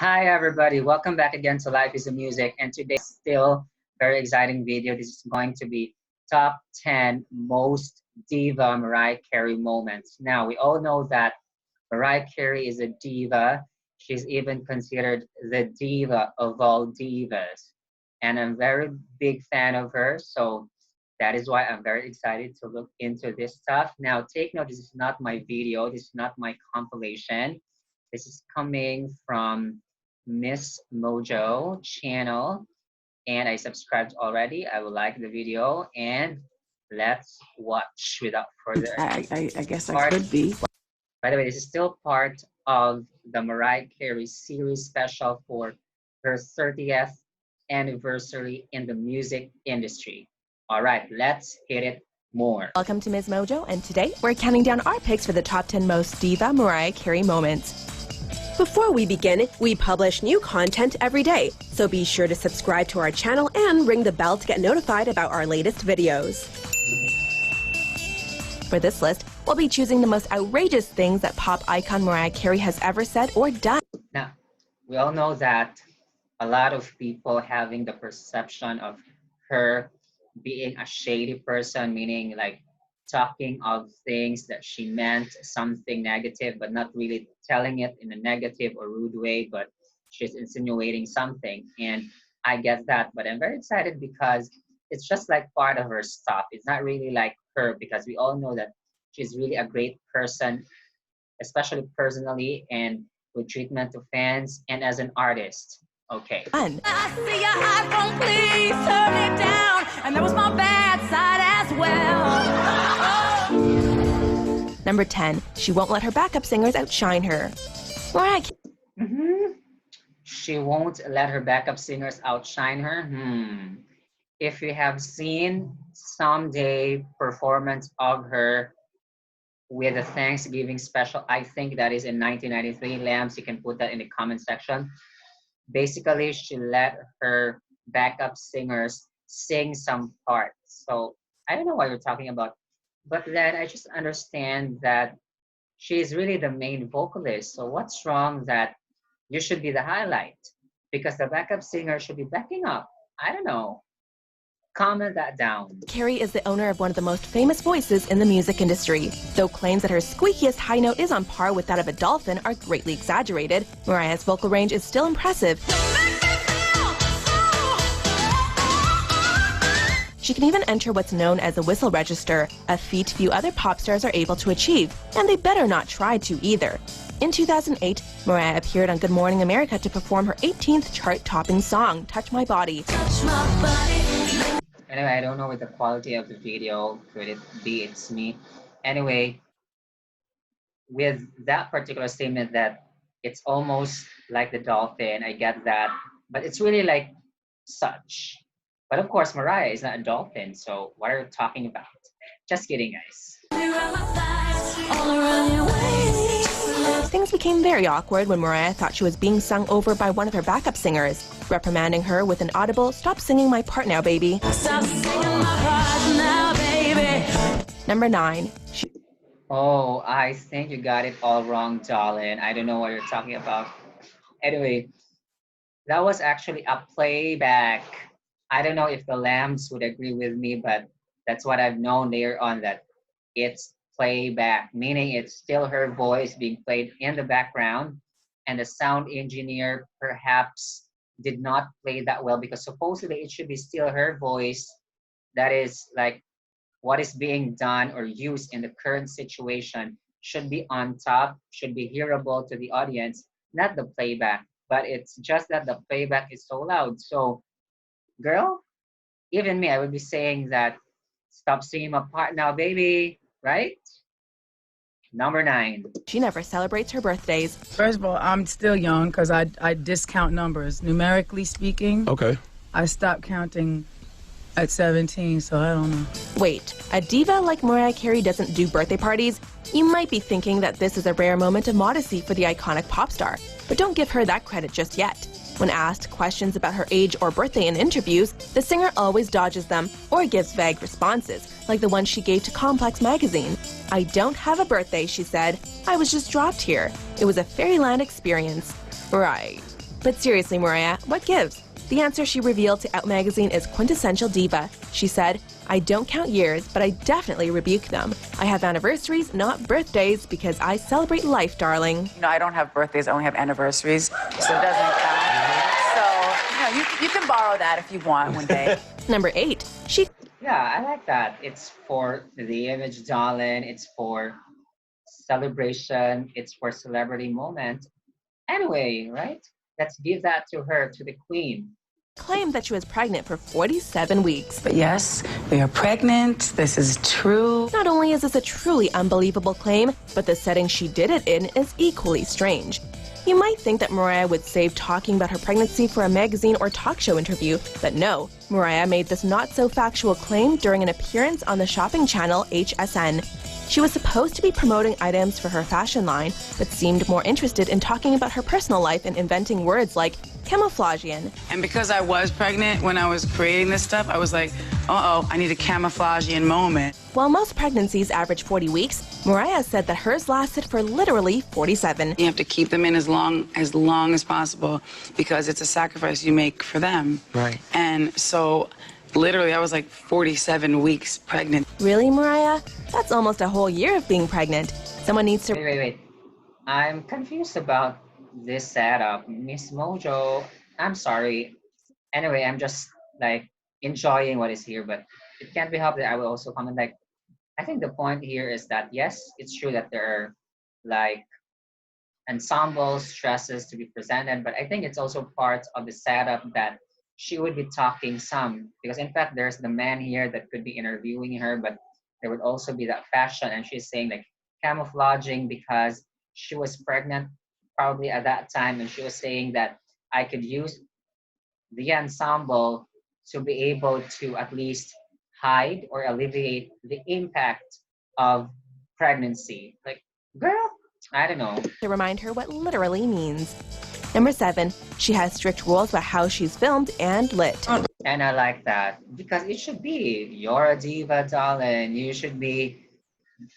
Hi everybody, welcome back again to Life is a Music, and today's still very exciting video. This is going to be top 10 most Diva Mariah Carey moments. Now we all know that Mariah Carey is a diva. She's even considered the diva of all divas. And I'm a very big fan of her, so that is why I'm very excited to look into this stuff. Now take note, this is not my video, this is not my compilation. This is coming from Miss Mojo channel, and I subscribed already. I will like the video, and let's watch without further ado. I guess I could be. By the way, this is still part of the Mariah Carey series special for her 30th anniversary in the music industry. All right, let's hit it more. Welcome to Miss Mojo, and today we're counting down our picks for the top 10 most Diva Mariah Carey moments. Before we begin, we publish new content every day, so be sure to subscribe to our channel and ring the bell to get notified about our latest videos. For this list, we'll be choosing the most outrageous things that pop icon Mariah Carey has ever said or done. Now, we all know that a lot of people having the perception of her being a shady person, meaning like talking of things that she meant something negative, but not really telling it in a negative or rude way, but she's insinuating something. And I get that, but I'm very excited because it's just like part of her stuff. It's not really like her, because we all know that she's really a great person, especially personally and with treatment to fans and as an artist. Okay. Fun. I see your iPhone, please turn it down. And that was my bad side as well. Number 10, she won't let her backup singers outshine her. Mariah She won't let her backup singers outshine her. If you have seen someday performance of her with a Thanksgiving special, I think that is in 1993. Lambs, you can put that in the comment section. Basically, she let her backup singers sing some parts. So I don't know what you're talking about, but then I just understand that she's really the main vocalist. So what's wrong that you should be the highlight? Because the backup singer should be backing up. I don't know. Comment that down. Carey is the owner of one of the most famous voices in the music industry. Though claims that her squeakiest high note is on par with that of a dolphin are greatly exaggerated, Mariah's vocal range is still impressive. She can even enter what's known as a whistle register, a feat few other pop stars are able to achieve, and they better not try to either. In 2008, Mariah appeared on Good Morning America to perform her 18th chart-topping song, Touch My Body. Touch my body. Anyway, I don't know what the quality of the video. Could it be it's me? Anyway, with that particular statement that it's almost like the dolphin, I get that, but it's really like such. But of course, Mariah is not a dolphin, so what are you talking about? Just kidding, guys. Things became very awkward when Mariah thought she was being sung over by one of her backup singers, reprimanding her with an audible, "Stop singing my part now, baby." Stop singing my part now, baby. Number 9. Oh, I think you got it all wrong, darling. I don't know what you're talking about. Anyway, that was actually a playback. I don't know if the Lambs would agree with me, but that's what I've known later on, that it's playback, meaning it's still her voice being played in the background, and the sound engineer perhaps did not play that well, because supposedly it should be still her voice that is like what is being done or used in the current situation should be on top, should be hearable to the audience, not the playback. But it's just that the playback is so loud. So girl, even me, I would be saying that, "Stop singing my part now, baby," right? Number 9. She never celebrates her birthdays. First of all, I'm still young because I discount numbers. Numerically speaking, Okay. I stopped counting at 17, so I don't know. Wait, a diva like Mariah Carey doesn't do birthday parties? You might be thinking that this is a rare moment of modesty for the iconic pop star, but don't give her that credit just yet. When asked questions about her age or birthday in interviews, the singer always dodges them or gives vague responses, like the one she gave to Complex magazine. "I don't have a birthday," she said. "I was just dropped here. It was a fairyland experience." Right. But seriously, Mariah, what gives? The answer she revealed to Out magazine is quintessential diva. She said, "I don't count years, but I definitely rebuke them. I have anniversaries, not birthdays, because I celebrate life, darling." You know, I don't have birthdays, I only have anniversaries, so it doesn't count. So, you can borrow that if you want one day. Number 8, Yeah, I like that. It's for the image, darling. It's for celebration. It's for celebrity moment. Anyway, right? Let's give that to her, to the queen. claimed that she was pregnant for 47 weeks. But yes, we are pregnant. This is true. Not only is this a truly unbelievable claim, but the setting she did it in is equally strange. You might think that Mariah would save talking about her pregnancy for a magazine or talk show interview, but no. Mariah made this not-so-factual claim during an appearance on the shopping channel HSN. She was supposed to be promoting items for her fashion line, but seemed more interested in talking about her personal life and inventing words like camouflagian. And because I was pregnant when I was creating this stuff, I was like, uh-oh, I need a camouflagian moment. While most pregnancies average 40 weeks, Mariah said that hers lasted for literally 47. You have to keep them in as long as possible because it's a sacrifice you make for them. Right. And so literally I was like 47 weeks pregnant. Really, Mariah? That's almost a whole year of being pregnant. Someone needs to... Wait. I'm confused about this setup. Miss Mojo, I'm sorry. Anyway, I'm just like enjoying what is here, but it can't be helped that I will also comment like, I think the point here is that yes, it's true that there are like ensembles, dresses to be presented, but I think it's also part of the setup that she would be talking some, because in fact there's the man here that could be interviewing her, but there would also be that fashion, and she's saying like camouflaging because she was pregnant probably at that time, and she was saying that I could use the ensemble to be able to at least hide or alleviate the impact of pregnancy. Like, girl, I don't know. To remind her what literally means. Number 7, she has strict rules about how she's filmed and lit. And I like that because it should be, you're a diva, darling. You should be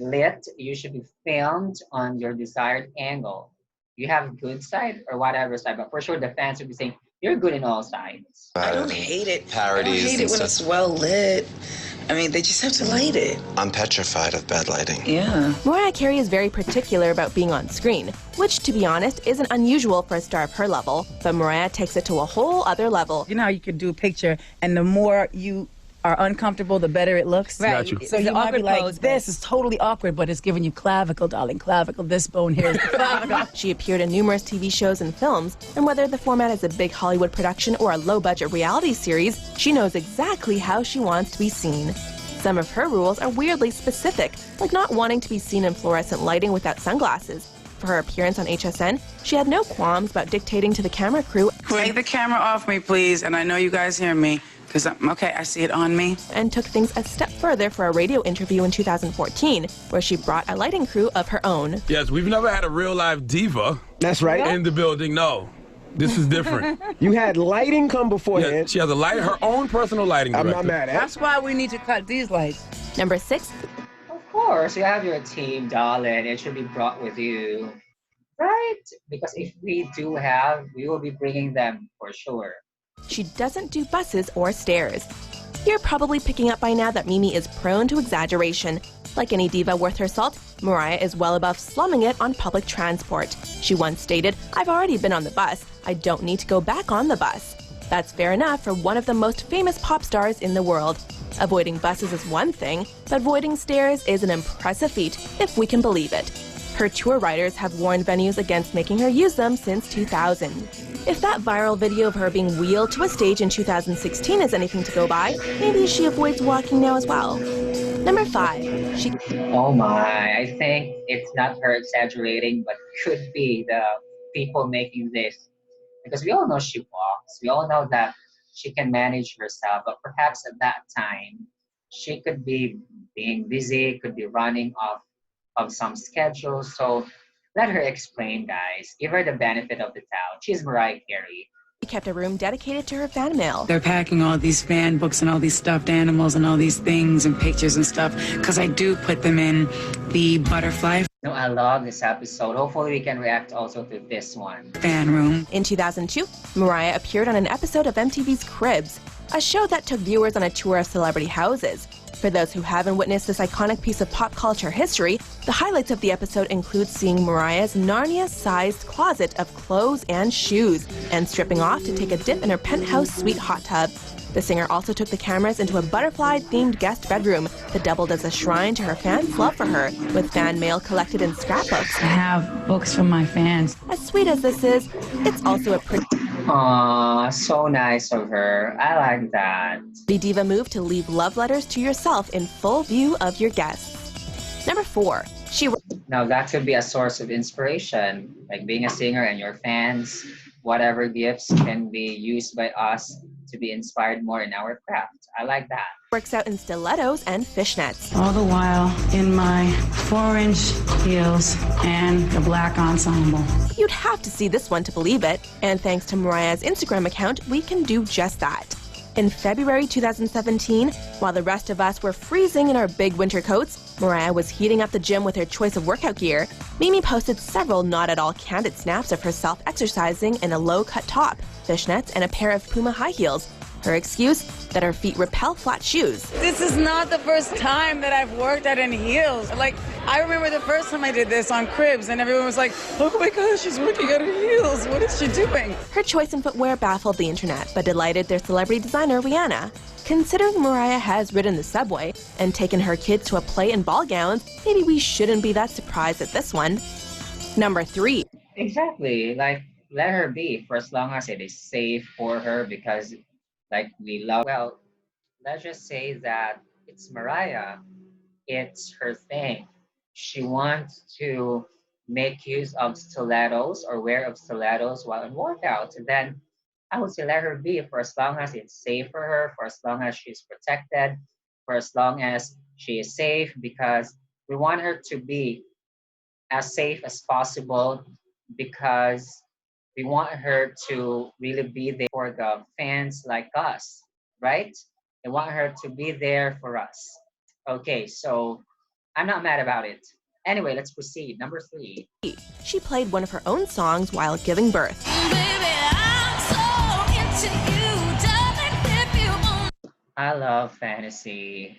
lit. You should be filmed on your desired angle. You have good side or whatever side, but for sure the fans would be saying, you're good in all sides. I don't hate it. Parodies I don't hate it and when stuff. it's well lit. I mean, they just have to light it. I'm petrified of bad lighting. Yeah. Mariah Carey is very particular about being on screen, which, to be honest, isn't unusual for a star of her level, but Mariah takes it to a whole other level. You know how you could do a picture, and the more you are uncomfortable, the better it looks. Right. Got you. So It's you an might be awkward like, pose, this is totally awkward, but it's giving you clavicle, darling, clavicle. This bone here is the clavicle. She appeared in numerous TV shows and films, and whether the format is a big Hollywood production or a low-budget reality series, she knows exactly how she wants to be seen. Some of her rules are weirdly specific, like not wanting to be seen in fluorescent lighting without sunglasses. For her appearance on HSN, she had no qualms about dictating to the camera crew Take the camera off me, please, and I know you guys hear me, because okay, I see it on me. and took things a step further for a radio interview in 2014, where she brought a lighting crew of her own. Yes, we've never had a real live diva That's right. in the building. No, this is different. You had lighting come Yeah, beforehand. she has a light, her own personal lighting I'm director. not mad at. That's why we need to cut these lights. Number 6, Of course, you have your team, darling. It should be brought with you. Right? Because if we do have, we will be bringing them for sure. she doesn't do buses or stairs. You're probably picking up by now that Mimi is prone to exaggeration. Like any diva worth her salt, Mariah is well above slumming it on public transport. She once stated, "I've already been on the bus. I don't need to go back on the bus." That's fair enough for one of the most famous pop stars in the world. Avoiding buses is one thing, but avoiding stairs is an impressive feat, if we can believe it. Her tour riders have warned venues against making her use them since 2000. If that viral video of her being wheeled to a stage in 2016 is anything to go by, maybe she avoids walking now as well. Number 5, she Oh my, I think it's not her exaggerating, but could be the people making this. Because we all know she walks. We all know that she can manage herself, but perhaps at that time, she could be being busy, could be running off of some schedule. So let her explain, guys. Give her the benefit of the doubt. She's Mariah Carey. kept a room dedicated to her fan mail. They're packing all these fan books and all these stuffed animals and all these things and pictures and stuff, because I do put them in the butterfly No, I love this episode. Hopefully we can react also to this one. Fan room. In 2002, Mariah appeared on an episode of MTV's Cribs, a show that took viewers on a tour of celebrity houses. For those who haven't witnessed this iconic piece of pop culture history, the highlights of the episode include seeing Mariah's Narnia-sized closet of clothes and shoes, and stripping off to take a dip in her penthouse suite hot tub. The singer also took the cameras into a butterfly-themed guest bedroom that doubled as a shrine to her fans' love for her, with fan mail collected in scrapbooks. I have books from my fans. As sweet as this is, it's also a pretty Aw, so nice of her. I like that. diva move to leave love letters to yourself in full view of your guests. Number 4, she Now that could be a source of inspiration, like being a singer and your fans, whatever gifts can be used by us to be inspired more in our craft. I like that. works out in stilettos and fishnets. All the while in my 4-inch heels and the black ensemble. You'd have to see this one to believe it, and thanks to Mariah's Instagram account, we can do just that. In February 2017, while the rest of us were freezing in our big winter coats, Mariah was heating up the gym with her choice of workout gear. Mimi posted several not at all candid snaps of herself exercising in a low-cut top, fishnets, and a pair of Puma high heels. Her excuse? That her feet repel flat shoes. This is not the first time that I've worked out in heels. Like, I remember the first time I did this on Cribs, and everyone was like, oh my gosh, she's working out in heels. What is she doing? Her choice in footwear baffled the internet, but delighted their celebrity designer, Rihanna. Considering Mariah has ridden the subway and taken her kids to a play in ball gowns, maybe we shouldn't be that surprised at this one. Number 3. Exactly. Like, let her be for as long as it is safe for her because, like, we love. Well, let's just say that it's Mariah. It's her thing. She wants to make use of stilettos or wear of stilettos while in workouts. And then I would say let her be for as long as it's safe for her, for as long as she's protected, for as long as she is safe, because we want her to be as safe as possible because we want her to really be there for the fans like us, right? We want her to be there for us. Okay, so I'm not mad about it. Anyway, let's proceed. Number 3. She played one of her own songs while giving birth. I love fantasy.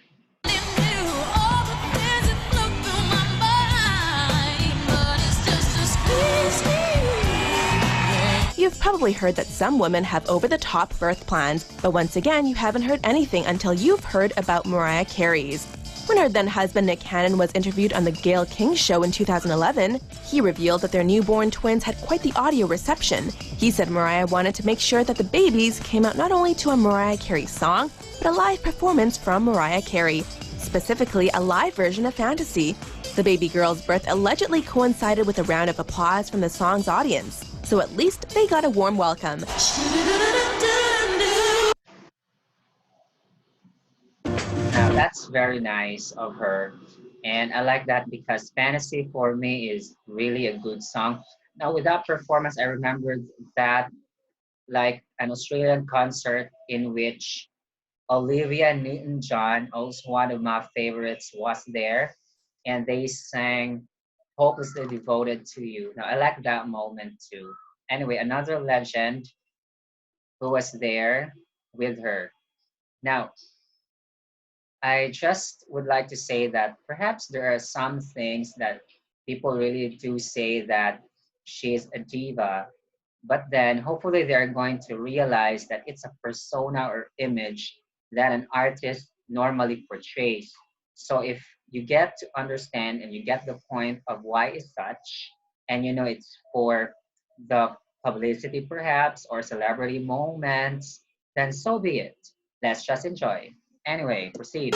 You've probably heard that some women have over-the-top birth plans, but once again, you haven't heard anything until you've heard about Mariah Carey's. When her then-husband Nick Cannon was interviewed on The Gayle King Show in 2011, he revealed that their newborn twins had quite the audio reception. He said Mariah wanted to make sure that the babies came out not only to a Mariah Carey song, but a live performance from Mariah Carey, specifically a live version of Fantasy. The baby girl's birth allegedly coincided with a round of applause from the song's audience, so at least they got a warm welcome. Now that's very nice of her. And I like that because Fantasy for me is really a good song. Now with that performance, I remembered that like an Australian concert in which Olivia Newton-John, also one of my favorites, was there. And they sang Hopelessly Devoted to You. Now I like that moment too. Anyway, another legend who was there with her. Now, I just would like to say that perhaps there are some things that people really do say that she is a diva, but then hopefully they're going to realize that it's a persona or image that an artist normally portrays. So if you get to understand and you get the point of why it's such, and you know it's for the publicity perhaps or celebrity moments, then so be it. Let's just enjoy. Anyway, proceed.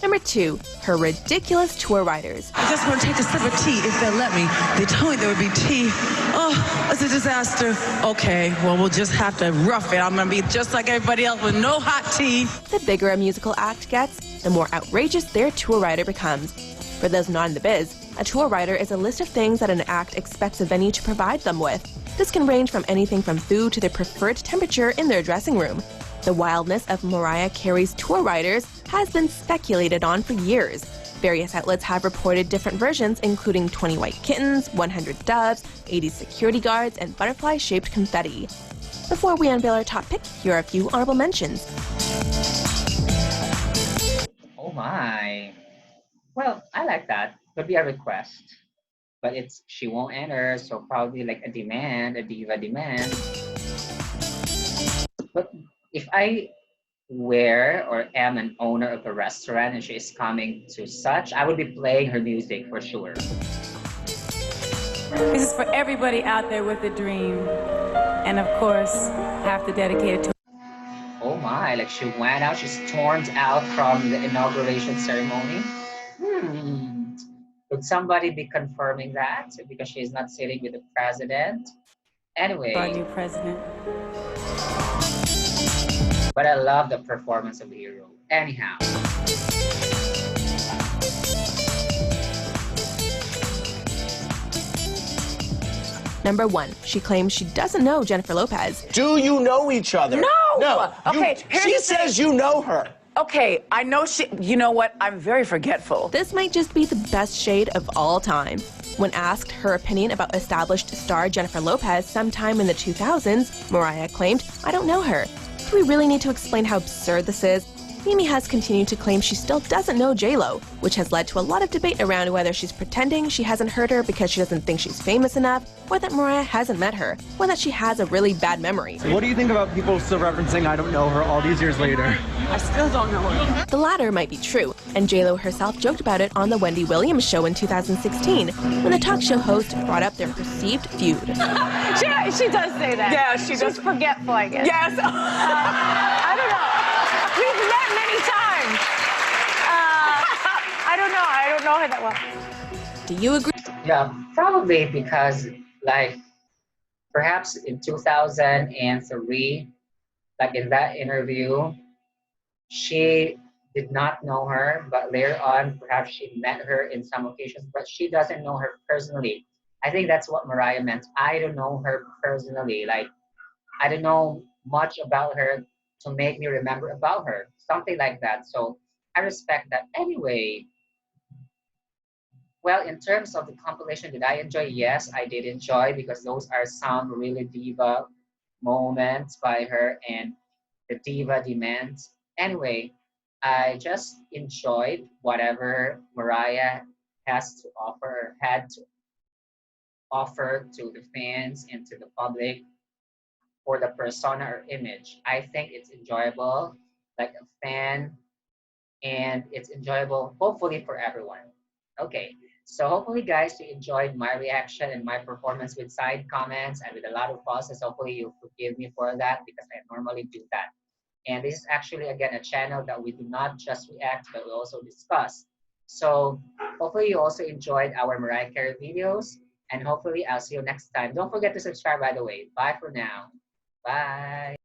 Number 2, her ridiculous tour riders. I just want to take a sip of tea if they'll let me. They told me there would be tea. Oh, it's a disaster. Okay, well, we'll just have to rough it. I'm going to be just like everybody else with no hot tea. The bigger a musical act gets, the more outrageous their tour rider becomes. For those not in the biz, a tour rider is a list of things that an act expects a venue to provide them with. This can range from anything from food to their preferred temperature in their dressing room. The wildness of Mariah Carey's tour riders has been speculated on for years. Various outlets have reported different versions, including 20 white kittens, 100 doves, 80 security guards, and butterfly-shaped confetti. Before we unveil our top pick, here are a few honorable mentions. Oh my. Well, I like that. Could be a request. But she won't enter, so probably like a demand, a diva demand. But if I were or am an owner of a restaurant and she is coming to such, I would be playing her music for sure. This is for everybody out there with a dream. And of course, I have to dedicate it to. Oh my, like she went out, she stormed out from the inauguration ceremony. Could somebody be confirming that? Because she's not sitting with the president? Anyway. Our new president. But I love the performance of the hero. Anyhow. Number 1, she claims she doesn't know Jennifer Lopez. Do you know each other? No! No. Okay, She says you know her. Okay, I know she. You know what? I'm very forgetful. This might just be the best shade of all time. When asked her opinion about established star Jennifer Lopez sometime in the 2000s, Mariah claimed, "I don't know her." Do we really need to explain how absurd this is? Mimi has continued to claim she still doesn't know J-Lo, which has led to a lot of debate around whether she's pretending she hasn't heard her because she doesn't think she's famous enough, or that Mariah hasn't met her, or that she has a really bad memory. What do you think about people still referencing "I don't know her" all these years later? I still don't know her. The latter might be true, and J-Lo herself joked about it on The Wendy Williams Show in 2016, when the talk show host brought up their perceived feud. She does say that. Yeah, she does. She's forgetful, I guess. Yes. I don't know. We've met many times. I don't know her that well. Do you agree? Yeah, probably because like perhaps in 2003, like in that interview, she did not know her, but later on, perhaps she met her in some occasions, but she doesn't know her personally. I think that's what Mariah meant. I don't know her personally. Like, I don't know much about her to make me remember about her. Something like that. So I respect that. Anyway, well, in terms of the compilation, did I enjoy? Yes, I did enjoy because those are some really diva moments by her and the diva demands. Anyway, I just enjoyed whatever Mariah has to offer, had to offer to the fans and to the public for the persona or image. I think it's enjoyable, like a fan, and it's enjoyable, hopefully, for everyone. Okay, so hopefully, guys, you enjoyed my reaction and my performance with side comments and with a lot of pauses. Hopefully, you'll forgive me for that because I normally do that. And this is actually, again, a channel that we do not just react, but we also discuss. So hopefully you also enjoyed our Mariah Carey videos. And hopefully I'll see you next time. Don't forget to subscribe, by the way. Bye for now. Bye.